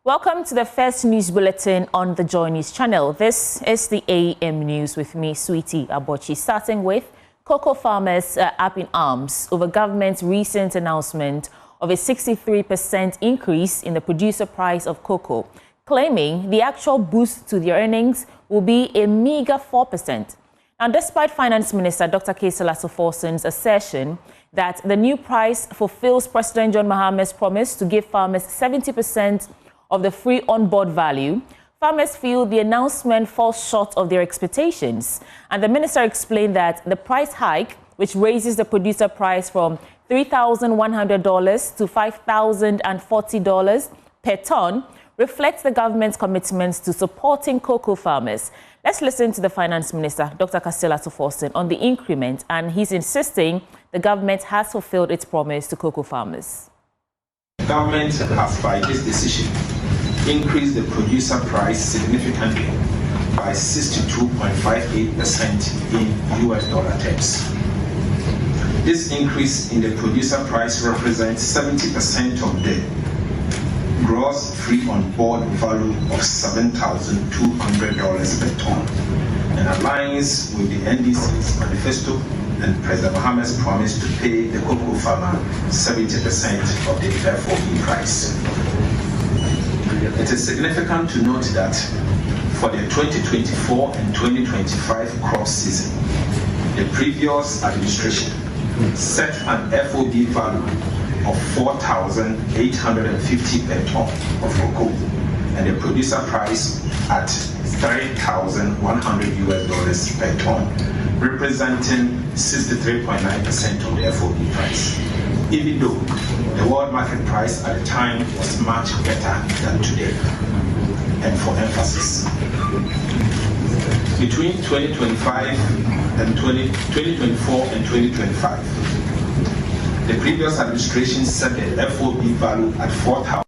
Welcome to the first news bulletin on the JoyNews channel. This is the AM News with me, Sweetie Abochi. Starting with cocoa farmers up in arms over government's recent announcement of a 63% increase in the producer price of cocoa, claiming the actual boost to their earnings will be a meager 4%. Now, despite Finance Minister Dr. Kojo Chroma's assertion that the new price fulfills President John Mahama's promise to give farmers 70% of the free on-board value, farmers feel the announcement falls short of their expectations. And the minister explained that the price hike, which raises the producer price from $3,100 to $5,040 per ton, reflects the government's commitments to supporting cocoa farmers. Let's listen to the Finance Minister, Dr. Kojo Chroma, on the increment, and he's insisting the government has fulfilled its promise to cocoa farmers. The government has, by this decision, increased the producer price significantly by 62.58% in US dollar terms. This increase in the producer price represents 70% of the gross free on board value of $7,200 per ton, and aligns with the NDC's manifesto and President Mahama's promise to pay the cocoa farmer 70% of the FOB price. It is significant to note that for the 2024 and 2025 crop season, the previous administration set an FOB value of $4,850 per ton of cocoa and the producer price at $3,100 US per ton, representing 63.9% of the FOB price, even though the world market price at the time was much better than today. And for emphasis, between 2024 and 2025, the previous administration set the FOB value at $4,000.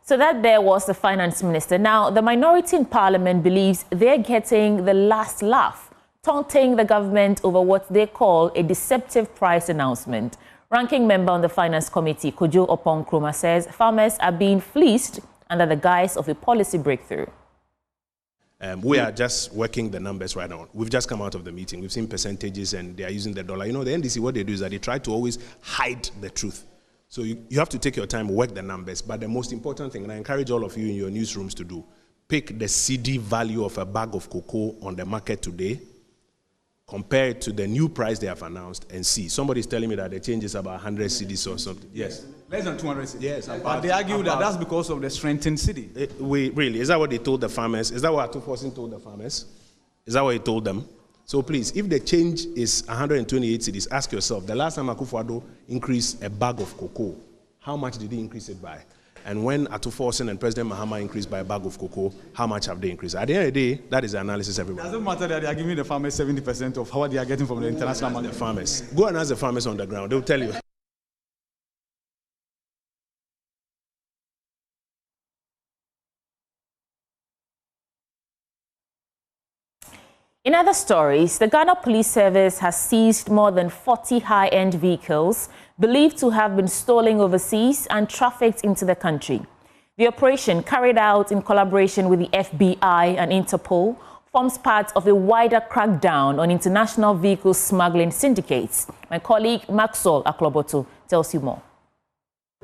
So that there was the Finance Minister. Now, the minority in Parliament believes they're getting the last laugh, taunting the government over what they call a deceptive price announcement. Ranking member on the Finance Committee, Kojo Chroma, says farmers are being fleeced under the guise of a policy breakthrough. We are just working the numbers right now. We've just come out of the meeting. We've seen percentages and they are using the dollar. You know, the NDC, what they do is that they try to always hide the truth. So you have to take your time, work the numbers. But the most important thing, and I encourage all of you in your newsrooms to do, pick the CD value of a bag of cocoa on the market today, compare it to the new price they have announced, and see. Somebody's telling me that the change is about 100 CDs or something. Yes. Less than 200 CDs. Yes. But they argue that that's because of the strengthened CD. Really? Is that what they told the farmers? Is that what Atuforsen told the farmers? Is that what he told them? So please, if the change is 128 CDs, ask yourself, the last time Akufo-Addo increased a bag of cocoa, how much did he increase it by? And when Atuforsen and President Mahama increased by a bag of cocoa, how much have they increased? At the end of the day, that is the analysis everyone. Doesn't matter that they are giving the farmers 70% of what they are getting from the international market. The farmers. Go and ask the farmers on the ground. They'll tell you. In other stories, the Ghana Police Service has seized more than 40 high-end vehicles believed to have been stolen overseas and trafficked into the country. The operation, carried out in collaboration with the FBI and Interpol, forms part of a wider crackdown on international vehicle smuggling syndicates. My colleague Maxwell Akloboto tells you more.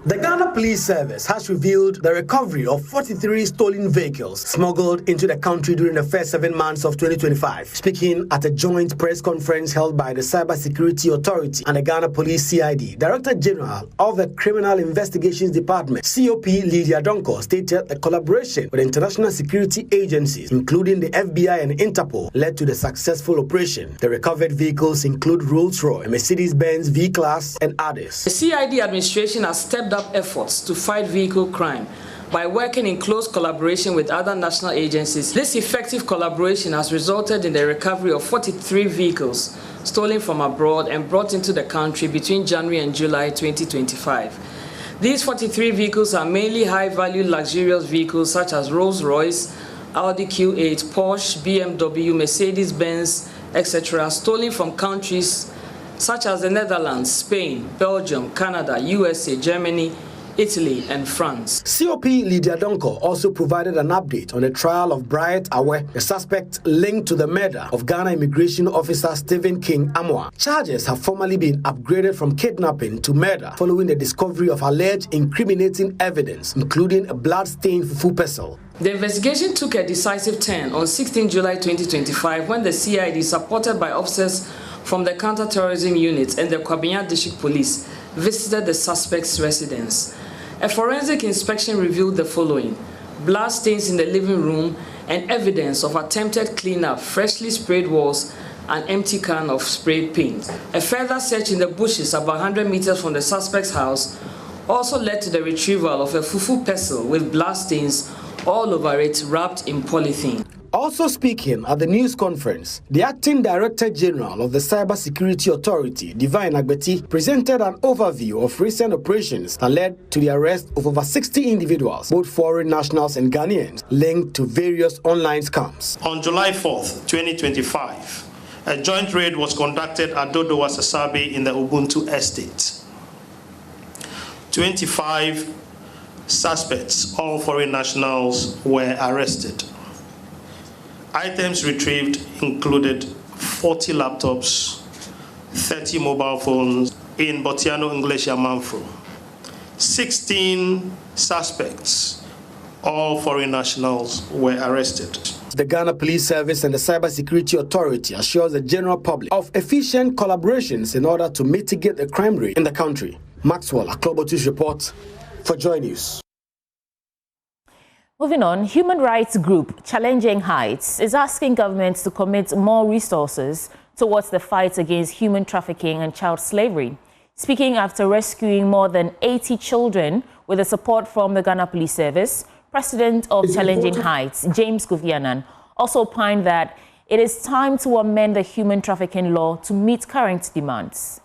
The Ghana Police Service has revealed the recovery of 43 stolen vehicles smuggled into the country during the first 7 months of 2025. Speaking at a joint press conference held by the Cybersecurity Authority and the Ghana Police CID, Director General of the Criminal Investigations Department, COP Lydia Donko, stated the collaboration with international security agencies, including the FBI and Interpol, led to the successful operation. The recovered vehicles include Rolls-Royce, Mercedes-Benz V-Class, and others. The CID administration has stepped up efforts to fight vehicle crime by working in close collaboration with other national agencies. This effective collaboration has resulted in the recovery of 43 vehicles stolen from abroad and brought into the country between January and July 2025. These 43 vehicles are mainly high-value luxurious vehicles such as Rolls-Royce, Audi Q8, Porsche, BMW, Mercedes-Benz, etc., stolen from countries such as the Netherlands, Spain, Belgium, Canada, USA, Germany, Italy, and France. COP Lydia Donko also provided an update on the trial of Bright Awe, the suspect linked to the murder of Ghana Immigration Officer Stephen King Amwa. Charges have formally been upgraded from kidnapping to murder following the discovery of alleged incriminating evidence, including a blood-stained fufu pestle. The investigation took a decisive turn on 16 July 2025 when the CID, supported by officers from the counter-terrorism unit and the Kwabena District Police, visited the suspect's residence. A forensic inspection revealed the following: blood stains in the living room and evidence of attempted cleanup, freshly sprayed walls, an empty can of sprayed paint. A further search in the bushes about 100 meters from the suspect's house also led to the retrieval of a fufu pestle with blood stains all over it, wrapped in polythene. Also speaking at the news conference, the Acting Director General of the Cybersecurity Authority, Divine Agbeti, presented an overview of recent operations that led to the arrest of over 60 individuals, both foreign nationals and Ghanaians, linked to various online scams. On July 4th, 2025, a joint raid was conducted at Dodowa Sasabe in the Ubuntu estate. 25 suspects, all foreign nationals, were arrested. Items retrieved included 40 laptops, 30 mobile phones in Botiano, English, Yamanfro. 16 suspects, all foreign nationals, were arrested. The Ghana Police Service and the Cybersecurity Authority assures the general public of efficient collaborations in order to mitigate the crime rate in the country. Maxwell, a Global News report for JoyNews. Moving on, human rights group Challenging Heights is asking governments to commit more resources towards the fight against human trafficking and child slavery. Speaking after rescuing more than 80 children with the support from the Ghana Police Service, President of Challenging Heights, James Kofi Annan, also opined that it is time to amend the human trafficking law to meet current demands.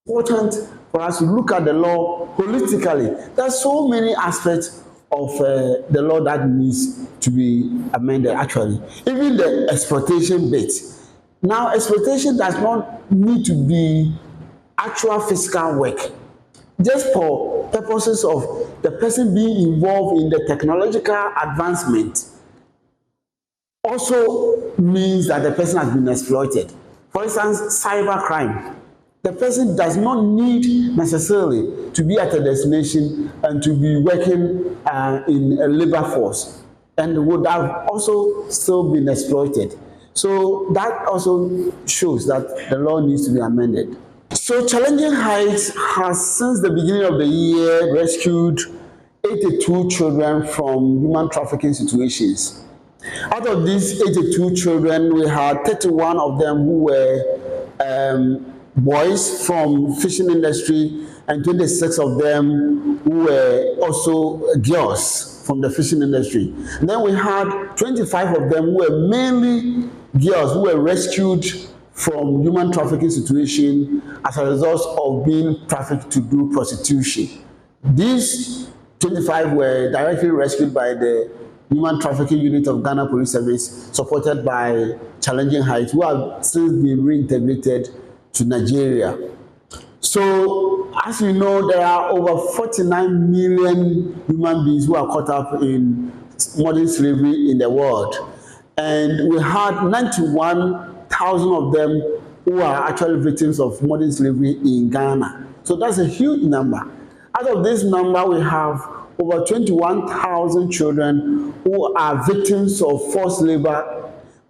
Important for us to look at the law holistically. There are so many aspects of the law that needs to be amended, actually. Even the exploitation bit. Now, exploitation does not need to be actual physical work. Just for purposes of the person being involved in the technological advancement also means that the person has been exploited. For instance, cybercrime. The person does not need necessarily to be at a destination and to be working in a labor force, and would have also still been exploited. So that also shows that the law needs to be amended. So Challenging Heights has, since the beginning of the year, rescued 82 children from human trafficking situations. Out of these 82 children, we had 31 of them who were boys from fishing industry, and 26 of them who were also girls from the fishing industry. And then we had 25 of them who were mainly girls who were rescued from human trafficking situation as a result of being trafficked to do prostitution. These 25 were directly rescued by the Human Trafficking Unit of Ghana Police Service, supported by Challenging Heights, who have since been reintegrated to Nigeria. So, as you know, there are over 49 million human beings who are caught up in modern slavery in the world. And we had 91,000 of them who are actually victims of modern slavery in Ghana. So that's a huge number. Out of this number, we have over 21,000 children who are victims of forced labor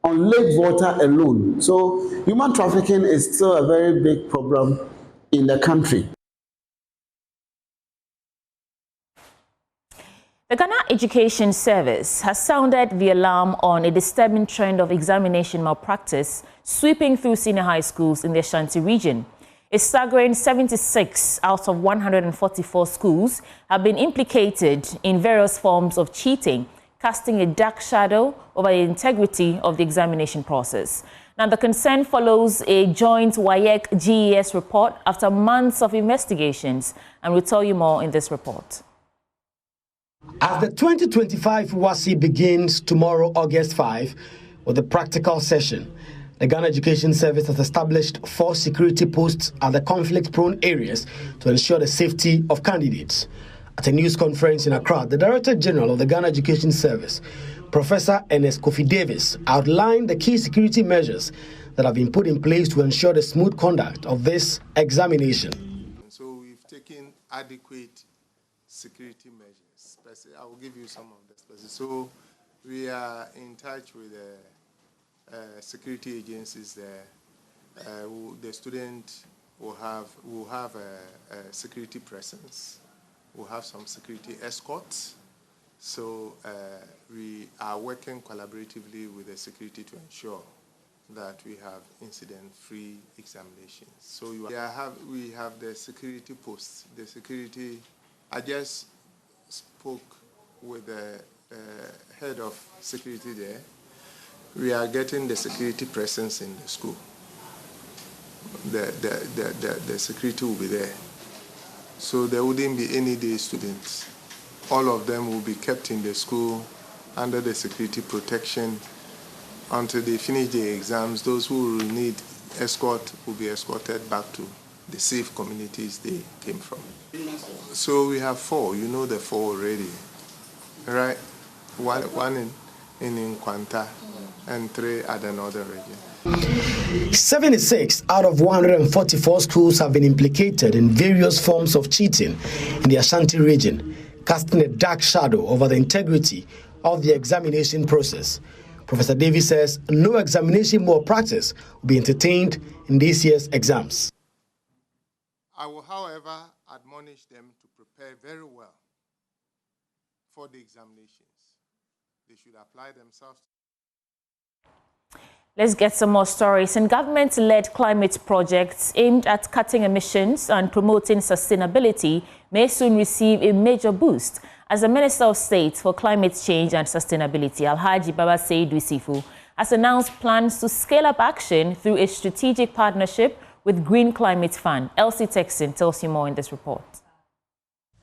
on Lake Volta alone. So human trafficking is still a very big problem in the country. The Ghana Education Service has sounded the alarm on a disturbing trend of examination malpractice sweeping through senior high schools in the Ashanti region. A staggering 76 out of 144 schools have been implicated in various forms of cheating, casting a dark shadow over the integrity of the examination process. Now, the concern follows a joint WAEC-GES report after months of investigations, and we'll tell you more in this report. As the 2025 WASI begins tomorrow, August 5, with a practical session, The Ghana Education Service has established 4 security posts at the conflict-prone areas to ensure the safety of candidates. At a news conference in Accra, the Director General of the Ghana Education Service, Professor Ernest Kofi Davis, outlined the key security measures that have been put in place to ensure the smooth conduct of this examination. So we've taken adequate security measures. I will give you some of the specifics. So we are in touch with the security agencies there. The student will have a security presence. We'll have some security escorts. So we are working collaboratively with the security to ensure that we have incident-free examinations. So we have the security posts. The security, I just spoke with the head of security there. We are getting the security presence in the school. The security will be there. So there wouldn't be any day students. All of them will be kept in the school under the security protection until they finish the exams. Those who will need escort will be escorted back to the safe communities they came from. So we have 4. You know the 4 already, right? One in Nkwanta and 3 at another region. 76 out of 144 schools have been implicated in various forms of cheating in the Ashanti region, casting a dark shadow over the integrity of the examination process. Professor Davis says no examination malpractice will be entertained in this year's exams. I will, however, admonish them to prepare very well for the examinations. They should apply themselves. Let's get some more stories. And government-led climate projects aimed at cutting emissions and promoting sustainability may soon receive a major boost as the Minister of State for Climate Change and Sustainability, Alhaji Baba Seidu Isifu, has announced plans to scale up action through a strategic partnership with Green Climate Fund. Elsie Texan tells you more in this report.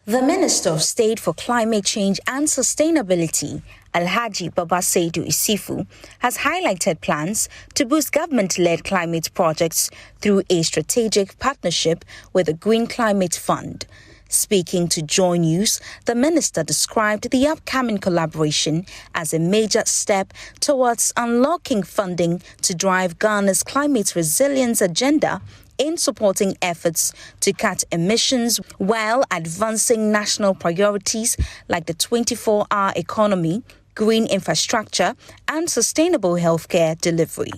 The Minister of State for Climate Change and Sustainability, Alhaji Baba Seidu Isifu, has highlighted plans to boost government-led climate projects through a strategic partnership with the Green Climate Fund. Speaking to JoyNews, the minister described the upcoming collaboration as a major step towards unlocking funding to drive Ghana's climate resilience agenda in supporting efforts to cut emissions while advancing national priorities like the 24-hour economy, green infrastructure, and sustainable healthcare delivery.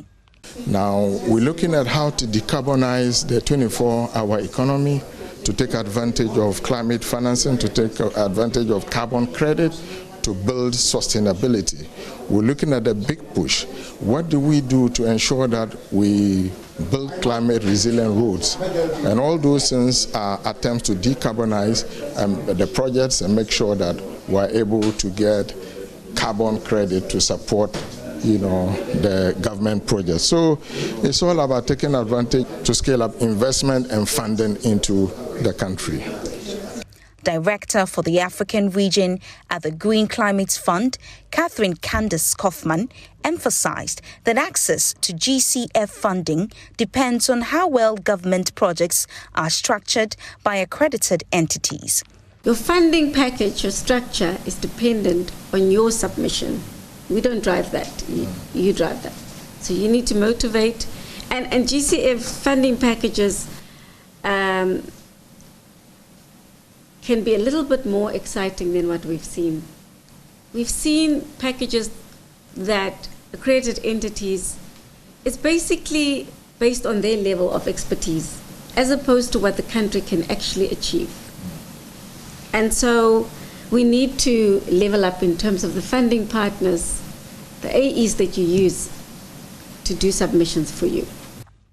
Now, we're looking at how to decarbonize the 24-hour economy, to take advantage of climate financing, to take advantage of carbon credit, to build sustainability. We're looking at a big push. What do we do to ensure that we build climate resilient roads? And all those things are attempts to decarbonize the projects and make sure that we're able to get carbon credit to support the government projects. So it's all about taking advantage to scale up investment and funding into the country. Director for the African region at the Green Climate Fund, Catherine Candace Kaufman, emphasized that access to GCF funding depends on how well government projects are structured by accredited entities. Your funding package or structure is dependent on your submission. We don't drive that. You drive that. So you need to motivate. And GCF funding packages can be a little bit more exciting than what we've seen. We've seen packages that accredited entities, it's basically based on their level of expertise as opposed to what the country can actually achieve. And so we need to level up in terms of the funding partners, the AEs that you use to do submissions for you.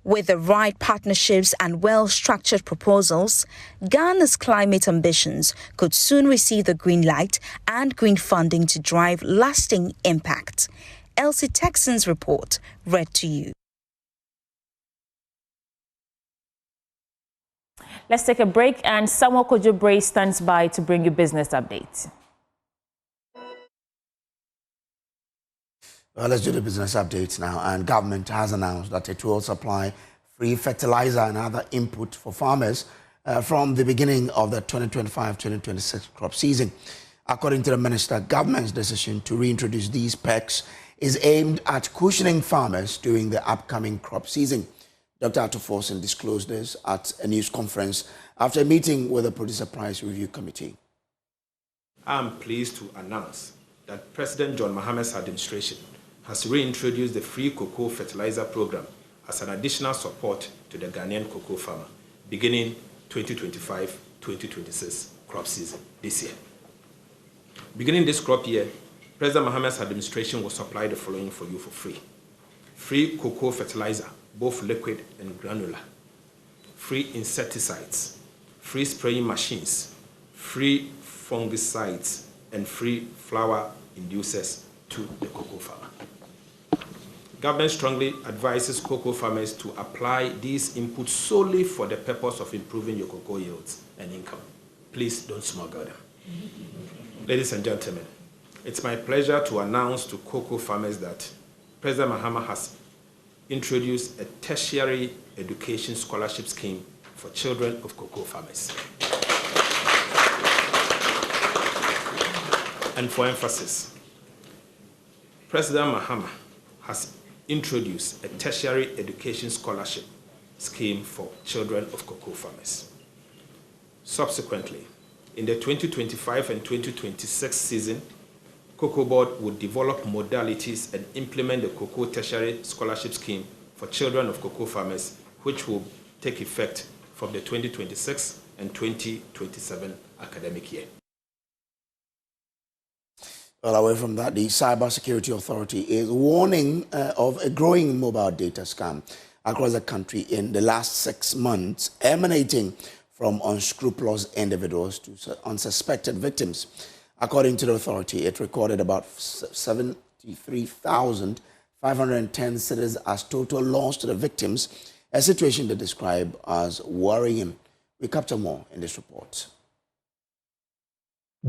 With the right partnerships and well-structured proposals, Ghana's climate ambitions could soon receive the green light and green funding to drive lasting impact. Elsie Texan's report, read to you. Let's take a break, and Samuel Kojo Chroma stands by to bring you business updates. Well, let's do the business updates now. And government has announced that it will supply free fertilizer and other input for farmers from the beginning of the 2025-2026 crop season. According to the minister, government's decision to reintroduce these perks is aimed at cushioning farmers during the upcoming crop season. Dr. Atuforsen disclosed this at a news conference after a meeting with the Producer Price Review Committee. I'm pleased to announce that President John Mahama's administration has reintroduced the free cocoa fertilizer program as an additional support to the Ghanaian cocoa farmer beginning 2025-2026 crop season this year. Beginning this crop year, President Mahama's administration will supply the following for you for free. Free cocoa fertilizer, both liquid and granular. Free insecticides, free spraying machines, free fungicides, and free flower inducers to the cocoa farmer. Government strongly advises cocoa farmers to apply these inputs solely for the purpose of improving your cocoa yields and income. Please don't smuggle them. Ladies and gentlemen, it's my pleasure to announce to cocoa farmers that President Mahama has introduced a tertiary education scholarship scheme for children of cocoa farmers. And for emphasis, President Mahama has introduced a tertiary education scholarship scheme for children of cocoa farmers. Subsequently, in the 2025 and 2026 season, Cocoa Board would develop modalities and implement the cocoa tertiary scholarship scheme for children of cocoa farmers, which will take effect from the 2026 and 2027 academic year. Well, away from that, the Cybersecurity Authority is warning of a growing mobile data scam across the country in the last 6 months, emanating from unscrupulous individuals to unsuspected victims. According to the authority, it recorded about 73,510 cedis as total loss to the victims, a situation they describe as worrying. We capture more in this report.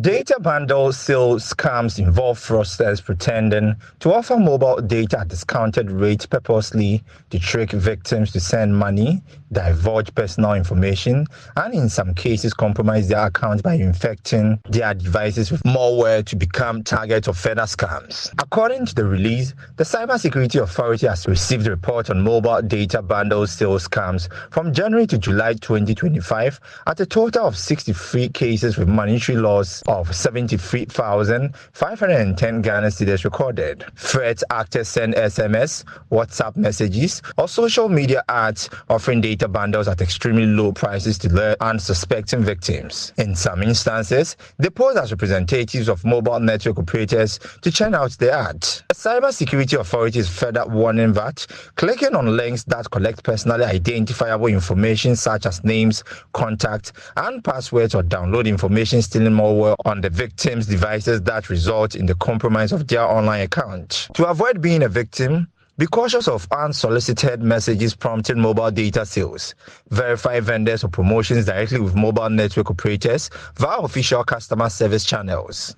Data bundle sales scams involve fraudsters pretending to offer mobile data at discounted rates purposely to trick victims to send money, divulge personal information, and in some cases compromise their account by infecting their devices with malware to become targets of further scams. According to the release, the Cybersecurity Authority has received a report on mobile data bundle sales scams from January to July 2025 at a total of 63 cases with monetary loss of 73,510 Ghana cedis recorded. Threat actors send SMS, WhatsApp messages, or social media ads offering data bundles at extremely low prices to lure unsuspecting victims. In some instances, they pose as representatives of mobile network operators to churn out the ad. The Cybersecurity Authority is further warning that clicking on links that collect personally identifiable information such as names, contacts, and passwords or download information stealing malware on the victim's devices that result in the compromise of their online account. To avoid being a victim, be cautious of unsolicited messages prompting mobile data sales. Verify vendors or promotions directly with mobile network operators via official customer service channels.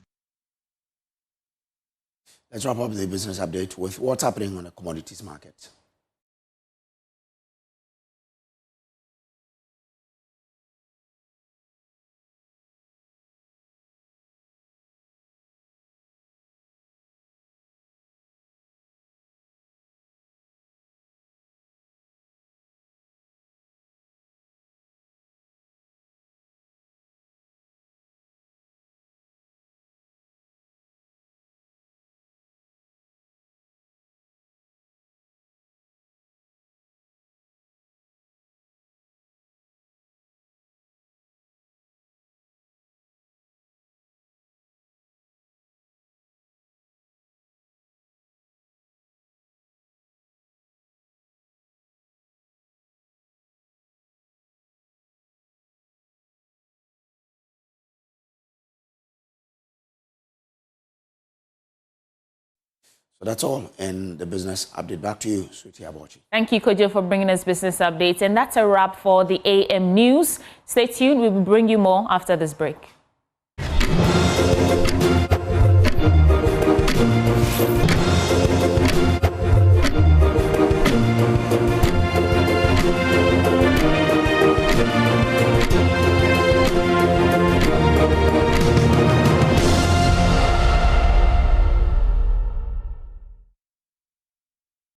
Let's wrap up the business update with what's happening on the commodities market. So that's all in the business update. Back to you, Sweetie Abochi. Thank you, Kojo, for bringing us business updates. And that's a wrap for the AM News. Stay tuned. We will bring you more after this break.